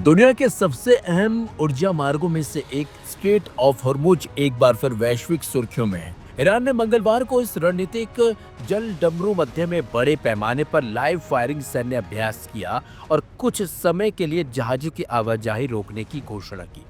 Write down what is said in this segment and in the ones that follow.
दुनिया के सबसे अहम ऊर्जा मार्गों में से एक स्ट्रेट ऑफ हॉर्मुज एक बार फिर वैश्विक सुर्खियों में है। ईरान ने मंगलवार को इस रणनीतिक जल डमरू मध्य में बड़े पैमाने पर लाइव फायरिंग सैन्य अभ्यास किया और कुछ समय के लिए जहाजों की आवाजाही रोकने की घोषणा की।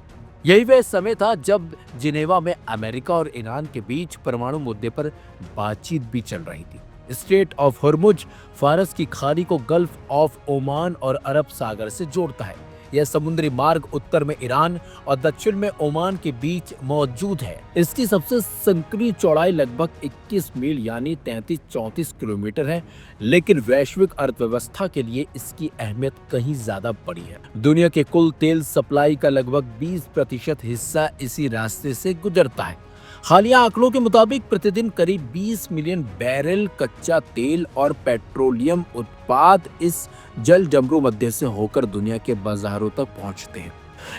यही वह समय था जब जिनेवा में अमेरिका और ईरान के बीच परमाणु मुद्दे पर बातचीत भी चल रही थी। स्ट्रेट ऑफ हॉर्मुज फारस की खाड़ी को गल्फ ऑफ ओमान और अरब सागर से जोड़ता है। यह समुद्री मार्ग उत्तर में ईरान और दक्षिण में ओमान के बीच मौजूद है। इसकी सबसे संकीर्ण चौड़ाई लगभग 21 मील यानी 33-34 किलोमीटर है, लेकिन वैश्विक अर्थव्यवस्था के लिए इसकी अहमियत कहीं ज्यादा बड़ी है। दुनिया के कुल तेल सप्लाई का लगभग 20% हिस्सा इसी रास्ते से गुजरता है। हालिया आंकड़ों के मुताबिक प्रतिदिन करीब 20 मिलियन बैरल कच्चा तेल और पेट्रोलियम उत्पाद इस जल डमरू मध्य से होकर दुनिया के बाजारों तक पहुंचते हैं।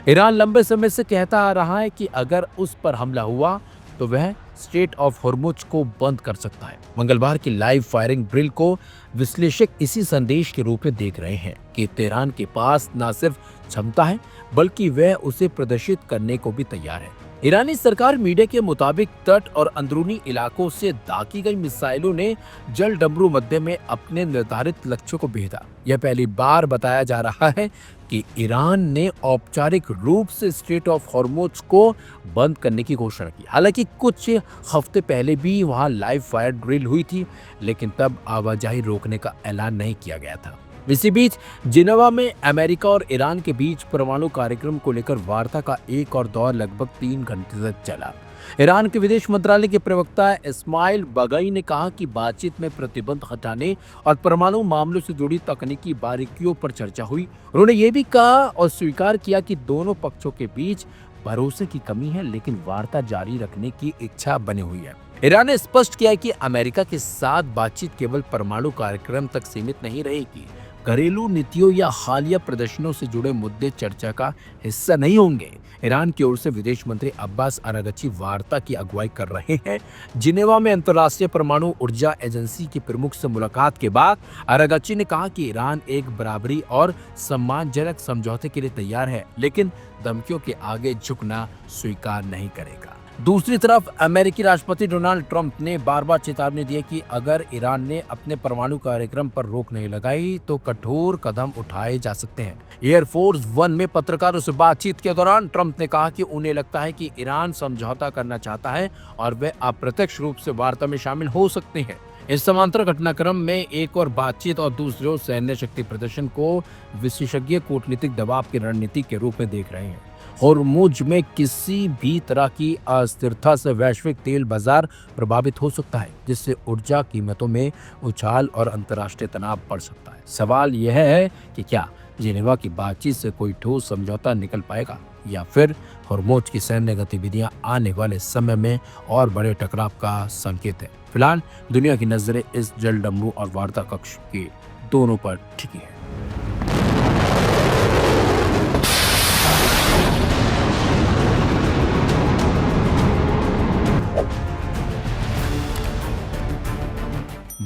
ईरान लंबे समय से कहता आ रहा है कि अगर उस पर हमला हुआ तो वह स्ट्रेट ऑफ हॉर्मुज को बंद कर सकता है। मंगलवार की लाइव फायरिंग ड्रिल को विश्लेषक इसी संदेश के रूप में देख रहे हैं कि तेहरान के पास न सिर्फ क्षमता है बल्कि वह उसे प्रदर्शित करने को भी तैयार है। ईरानी सरकार मीडिया के मुताबिक तट और अंदरूनी इलाकों से दागी गई मिसाइलों ने जल डमरू मध्य में अपने निर्धारित लक्ष्यों को भेदा। यह पहली बार बताया जा रहा है कि ईरान ने औपचारिक रूप से स्ट्रेट ऑफ हॉर्मुज को बंद करने की घोषणा की। हालांकि कुछ हफ्ते पहले भी वहां लाइव फायर ड्रिल हुई थी, लेकिन तब आवाजाही रोकने का ऐलान नहीं किया गया था। इसी बीच जिनेवा में अमेरिका और ईरान के बीच परमाणु कार्यक्रम को लेकर वार्ता का एक और दौर लगभग 3 घंटे तक चला। ईरान के विदेश मंत्रालय के प्रवक्ता इस्माइल बागई ने कहा कि बातचीत में प्रतिबंध हटाने और परमाणु मामलों से जुड़ी तकनीकी बारीकियों पर चर्चा हुई। उन्होंने ये भी कहा और स्वीकार किया कि दोनों पक्षों के बीच भरोसे की कमी है, लेकिन वार्ता जारी रखने की इच्छा बनी हुई है। ईरान ने स्पष्ट किया कि अमेरिका के साथ बातचीत केवल परमाणु कार्यक्रम तक सीमित नहीं रहेगी। घरेलू नीतियों या हालिया प्रदर्शनों से जुड़े मुद्दे चर्चा का हिस्सा नहीं होंगे। ईरान की ओर से विदेश मंत्री अब्बास अरागची वार्ता की अगुवाई कर रहे हैं। जिनेवा में अंतर्राष्ट्रीय परमाणु ऊर्जा एजेंसी के प्रमुख से मुलाकात के बाद अरागची ने कहा कि ईरान एक बराबरी और सम्मानजनक समझौते के लिए तैयार है, लेकिन धमकियों के आगे झुकना स्वीकार नहीं करेगा। दूसरी तरफ अमेरिकी राष्ट्रपति डोनाल्ड ट्रंप ने बार बार चेतावनी दी कि अगर ईरान ने अपने परमाणु कार्यक्रम पर रोक नहीं लगाई तो कठोर कदम उठाए जा सकते हैं। एयरफोर्स वन में पत्रकारों से बातचीत के दौरान ट्रंप ने कहा कि उन्हें लगता है कि ईरान समझौता करना चाहता है और वे अप्रत्यक्ष रूप से वार्ता में शामिल हो सकते हैं। इस समांतर घटनाक्रम में एक और बातचीत और दूसरी ओर सैन्य शक्ति प्रदर्शन को विशेषज्ञ कूटनीतिक दबाव की रणनीति के रूप में देख रहे हैं। हॉर्मुज में किसी भी तरह की अस्थिरता से वैश्विक तेल बाजार प्रभावित हो सकता है, जिससे ऊर्जा कीमतों में उछाल और अंतर्राष्ट्रीय तनाव बढ़ सकता है। सवाल यह है कि क्या जिनेवा की बातचीत से कोई ठोस समझौता निकल पाएगा या फिर हॉर्मुज की सैन्य गतिविधियां आने वाले समय में और बड़े टकराव का संकेत है। फिलहाल दुनिया की नजरें इस जल डमरू और वार्ता कक्ष के दोनों पर टिकी है।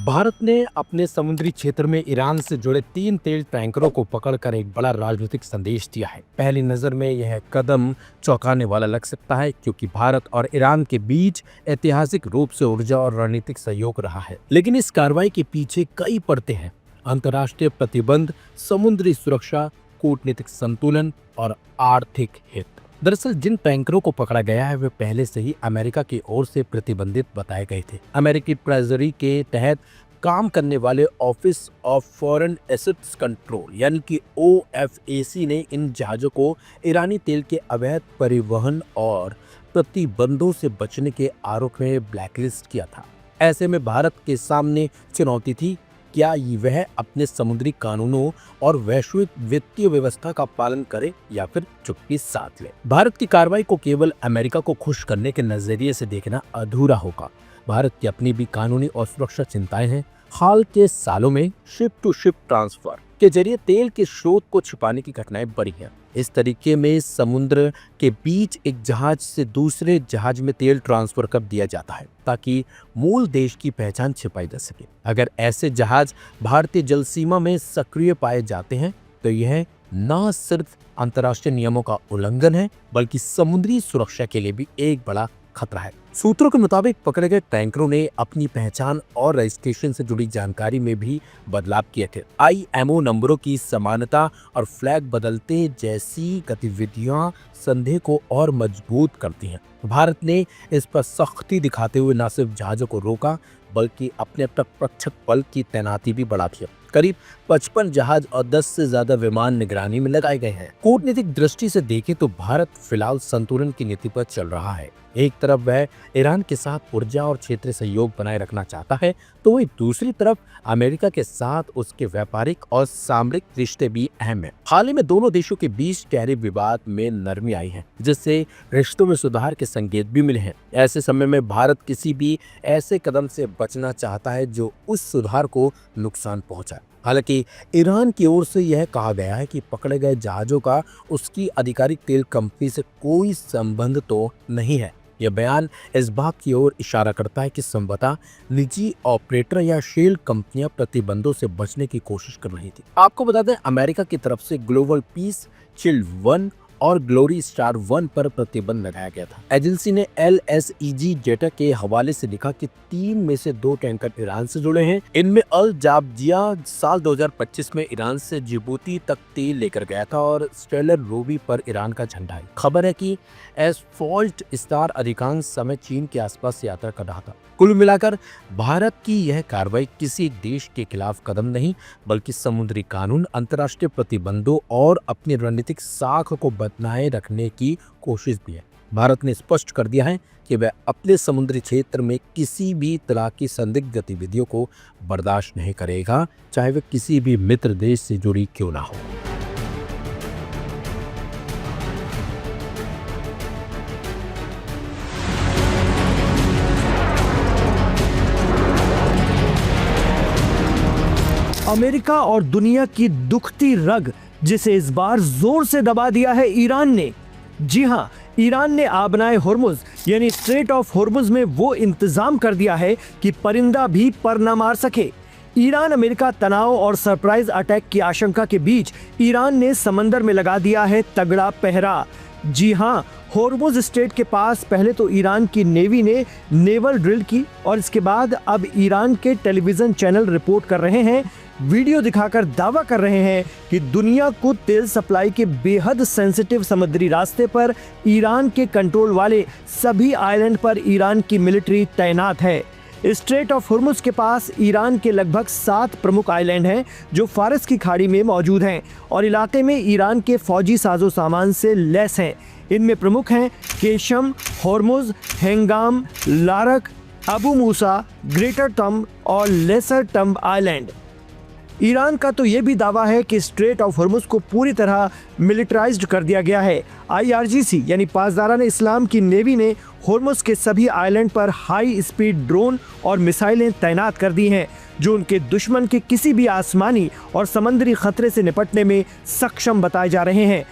भारत ने अपने समुद्री क्षेत्र में ईरान से जुड़े 3 तेल टैंकरों को पकड़कर एक बड़ा राजनीतिक संदेश दिया है। पहली नजर में यह कदम चौंकाने वाला लग सकता है, क्योंकि भारत और ईरान के बीच ऐतिहासिक रूप से ऊर्जा और रणनीतिक सहयोग रहा है। लेकिन इस कार्रवाई के पीछे कई परतें हैं: अंतर्राष्ट्रीय प्रतिबंध, समुद्री सुरक्षा, कूटनीतिक संतुलन और आर्थिक हित। दरअसल जिन टैंकरों को पकड़ा गया है वे पहले से ही अमेरिका की ओर से प्रतिबंधित बताए गए थे। अमेरिकी ट्रेजरी के तहत काम करने वाले office of foreign assets control यानी कि OFAC ने इन जहाज़ों को ईरानी तेल के अवैध परिवहन और प्रतिबंधों से बचने के आरोप में ब्लैकलिस्ट किया था। ऐसे में भारत के सामने चुनौती थी, क्या वह अपने समुद्री कानूनों और वैश्विक वित्तीय व्यवस्था का पालन करे या फिर चुप्पी साध ले। भारत की कार्रवाई को केवल अमेरिका को खुश करने के नजरिए से देखना अधूरा होगा। भारत की अपनी भी कानूनी और सुरक्षा चिंताएं हैं। हाल के सालों में शिप टू शिप ट्रांसफर के जरिए तेल के स्रोत को छिपाने की घटनाएं बढ़ी हैं। इस तरीके में समुद्र के बीच एक जहाज से दूसरे जहाज में तेल ट्रांसफर कर दिया जाता है ताकि मूल देश की पहचान छिपाई जा सके। अगर ऐसे जहाज भारतीय जल सीमा में सक्रिय पाए जाते हैं तो यह न सिर्फ अंतर्राष्ट्रीय नियमों का उल्लंघन है बल्कि समुद्री सुरक्षा के लिए भी एक बड़ा खतरा है। सूत्रों के मुताबिक पकड़े गए टैंकरों ने अपनी पहचान और रजिस्ट्रेशन से जुड़ी जानकारी में भी बदलाव किए थे। IMO नंबरों की समानता और फ्लैग बदलते जैसी गतिविधियां संदेह को और मजबूत करती हैं। भारत ने इस पर सख्ती दिखाते हुए न सिर्फ जहाजों को रोका बल्कि अपने तटरक्षक बल की तैनाती भी बढ़ा दी। करीब 55 जहाज और 10 से ज्यादा विमान निगरानी में लगाए गए हैं। कूटनीतिक दृष्टि से देखें तो भारत फिलहाल संतुलन की नीति पर चल रहा है। एक तरफ वह ईरान के साथ ऊर्जा और क्षेत्रीय सहयोग बनाए रखना चाहता है तो वही दूसरी तरफ अमेरिका के साथ उसके व्यापारिक और सामरिक रिश्ते भी अहम है। हाल ही में दोनों देशों के बीच टैरिफ विवाद में नरमी आई है जिससे रिश्तों में सुधार के संकेत भी मिले हैं। ऐसे समय में भारत किसी भी ऐसे कदम से बचना चाहता है जो उस सुधार को नुकसान पहुंचाए। हालांकि ईरान की ओर से यह कहा गया है कि पकड़े गए जहाजों का उसकी आधिकारिक तेल कंपनी से कोई संबंध तो नहीं है। यह बयान इस बात की ओर इशारा करता है कि संभवतः निजी ऑपरेटर या शेल कंपनियां प्रतिबंधों से बचने की कोशिश कर रही थी। आपको बता दें, अमेरिका की तरफ से ग्लोबल पीस शील्ड 1 और ग्लोरी स्टार 1 पर प्रतिबंध लगाया गया था। एजेंसी ने LSEG डेटा के हवाले से लिखा कि 3 में से 2 टैंकर ईरान से जुड़े हैं। इनमें अल जाबजिया साल 2025 में ईरान से जिबूती तक तेल लेकर गया था और स्टेलर रूबी पर ईरान का झंडा है। खबर है कि एसफॉल्ट स्टार अधिकांश समय चीन के आसपास यात्रा कर रहा था। कुल मिलाकर भारत की यह कार्रवाई किसी देश के खिलाफ कदम नहीं बल्कि समुद्री कानून, अंतर्राष्ट्रीय प्रतिबंधों और अपनी रणनीतिक साख को बनाए रखने की कोशिश भी है। भारत ने स्पष्ट कर दिया है कि वह अपने समुद्री क्षेत्र में किसी भी तरह की संदिग्ध गतिविधियों को बर्दाश्त नहीं करेगा, चाहे वह किसी भी मित्र देश से जुड़ी क्यों ना हो। अमेरिका और दुनिया की दुखती रग जिसे इस बार जोर से दबा दिया है ईरान ने। जी हां, ईरान ने आबनाए हुर्मुज यानी स्ट्रेट ऑफ हुर्मुज में वो इंतजाम कर दिया है कि परिंदा भी पर न मार सके। ईरान अमेरिका तनाव और सरप्राइज अटैक की आशंका के बीच ईरान ने समंदर में लगा दिया है तगड़ा पहरा। जी हां, होर्मुज स्ट्रेट के पास पहले तो ईरान की नेवी ने नेवल ड्रिल की और इसके बाद अब ईरान के टेलीविजन चैनल रिपोर्ट कर रहे हैं, वीडियो दिखाकर दावा कर रहे हैं कि दुनिया को तेल सप्लाई के बेहद सेंसिटिव समुद्री रास्ते पर ईरान के कंट्रोल वाले सभी आइलैंड पर ईरान की मिलिट्री तैनात है। स्ट्रेट ऑफ हुर्मुज के पास ईरान के लगभग 7 प्रमुख आइलैंड हैं जो फारस की खाड़ी में मौजूद हैं और इलाके में ईरान के फौजी साजो सामान से लैस हैं। इनमें प्रमुख हैं केशम, हुर्मुज, हेंगाम, लारक, अबू मूसा, ग्रेटर तंब और लेसर तंब आइलैंड। ईरान का तो ये भी दावा है कि स्ट्रेट ऑफ हुर्मुज को पूरी तरह मिलिटराइज्ड कर दिया गया है। IRGC यानी पासदारान इस्लाम की नेवी ने हुर्मुज के सभी आइलैंड पर हाई स्पीड ड्रोन और मिसाइलें तैनात कर दी हैं जो उनके दुश्मन के किसी भी आसमानी और समंदरी खतरे से निपटने में सक्षम बताए जा रहे हैं।